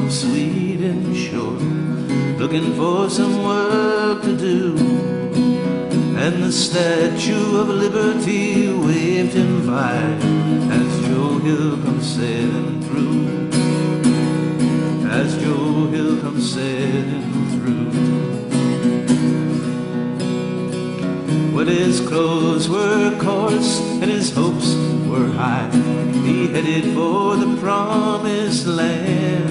sweet and short, looking for some work to do. And the Statue of Liberty waved him by as Joe Hill comes sailing through. As Joe Hill comes sailing through. Well, his clothes were coarse and his hopes were high. He headed for the promised land,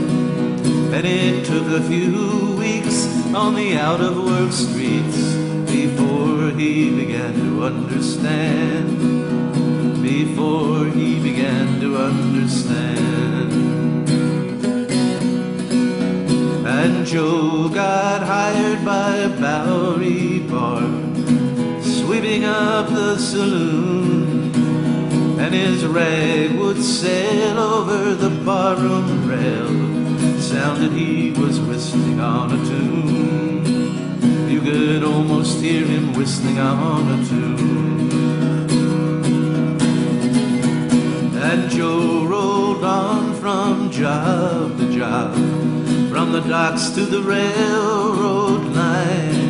and it took a few weeks on the out-of-work streets before he began to understand. Before he began to understand. And Joe got hired by Bowery Bar, sweeping up the saloon, and his rag would sail over the barroom rail. Sounded he was whistling on a tune. You could almost hear him whistling on a tune. And Joe rolled on from job to job, from the docks to the railroad line.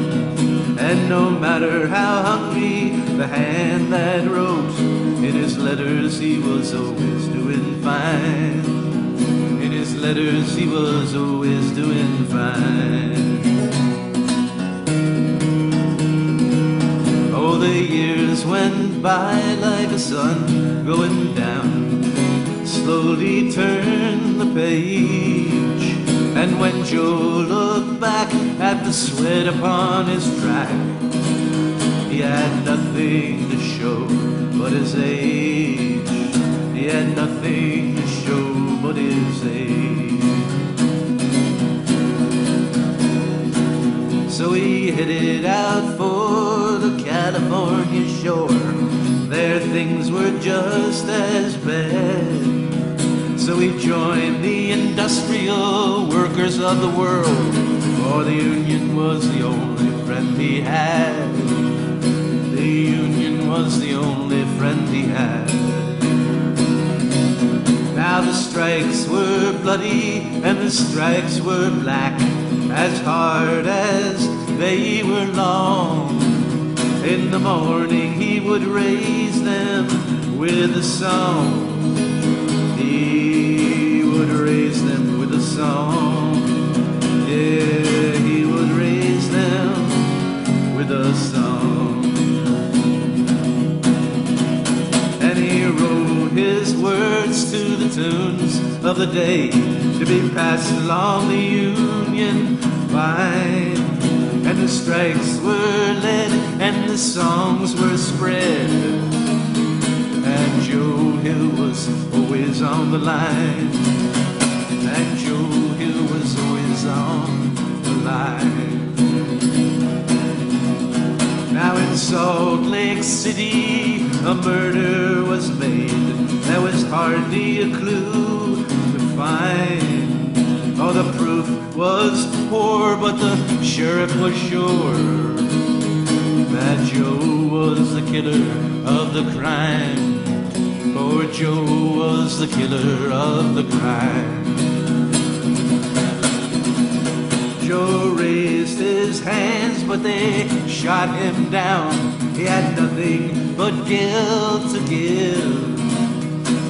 And no matter how hungry the hand that wrote, in his letters he was always doing fine. In his letters he was always doing fine. Oh, the years went by like a sun going down, slowly turned the page. And when Joe looked back at the sweat upon his track, he had nothing to show but his age. He had nothing to show but his age. So he headed out for the California shore. There things were just as bad. So he joined the industrial workers of the world, for the union was the only friend he had. The union was the only friend he had. Now the strikes were bloody and the strikes were black, as hard as they were long. In the morning he would raise them with a song. He would raise them with a song. Yeah, he would raise them with a song. And he wrote his words to the tunes of the day, to be passed along the Union line. And the strikes were led and the songs were spread, and Joe Hill was always on the line. And Joe Hill was always on the line. Now in Salt Lake City a murder was made. There was hardly a clue to find. Oh, the proof was poor, but the sheriff was sure that Joe was the killer of the crime. For Joe was the killer of the crime. Joe raised his hands, but they shot him down. He had nothing but guilt to give.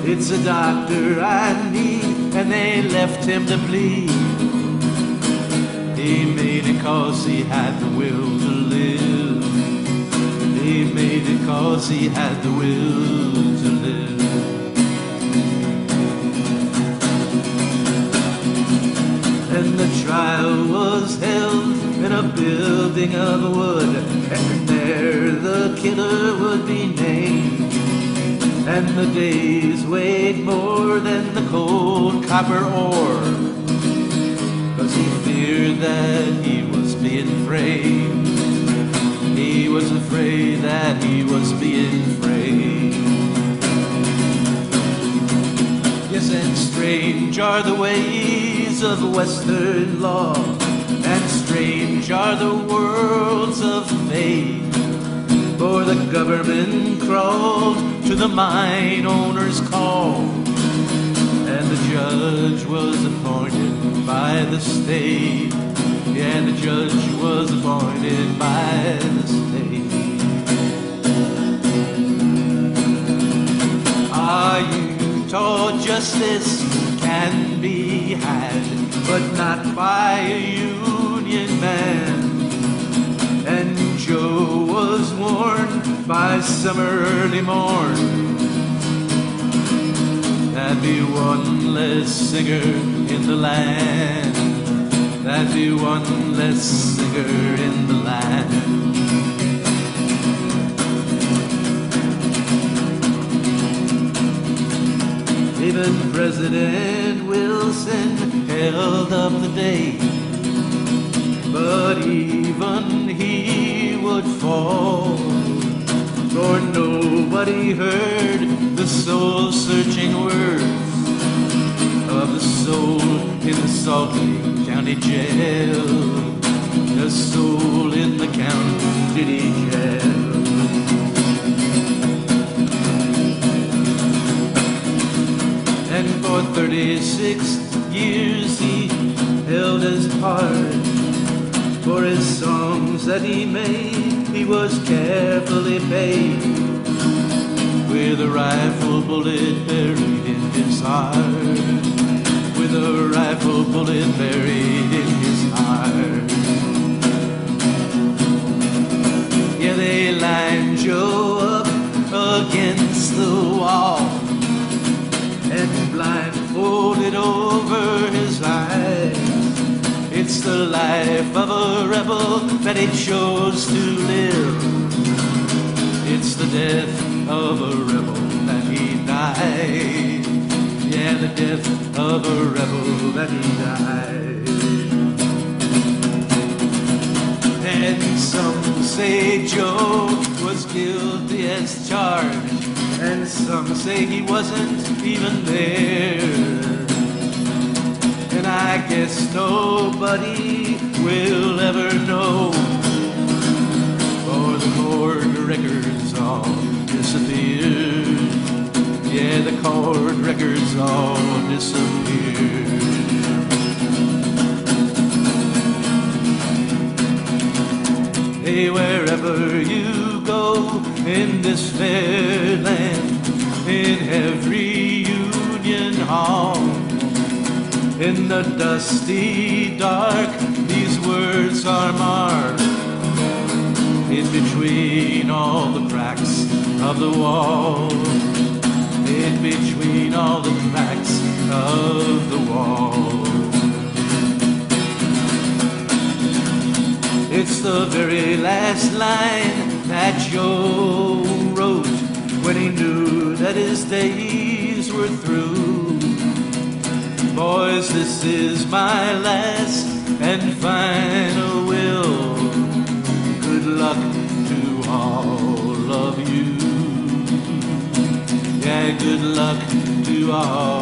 It's a doctor I need, and they left him to bleed. He made it 'cause he had the will to live. He made it 'cause he had the will to live. And the trial was held in a building of wood, and there the killer would be named. And the days weighed more than the cold copper ore, 'cause he feared that he was being framed. He was afraid that he was being framed. Yes, and strange are the ways of Western law, and strange are the worlds of fate. For the government crawled to the mine owner's call, and the judge was appointed by the state. Yeah, the judge was appointed by the state. Are you taught justice can be had, but not by a union man? And Joe was warned by some early morn. That'd be one less singer in the land. That'd be one less singer in the land. Even President Wilson held up the day, but even he would fall, for nobody heard the soul-searching words of the soul in the Salt Lake County Jail, the soul in the county jail. And for 36 years he held his part. For his songs that he made, he was carefully paid, with a rifle bullet buried in his heart, with a rifle bullet buried in his heart. Yeah, they lined Joe up against the wall and blindfolded over his eyes. It's the life of a rebel that he chose to live. It's the death of a rebel that he died. Yeah, the death of a rebel that he died. And some say Joe was guilty as charged, and some say he wasn't even there. And I guess nobody will ever know, for the court records all disappeared. Yeah, the court records all disappeared. Hey, wherever you go in this fair land, in every union hall, in the dusty dark, these words are marked. In between all the cracks of the wall, in between all the cracks of the wall. It's the very last line that Joe wrote when he knew that his days were through. Boys, this is my last and final will. Good luck to all of you. Yeah, good luck to all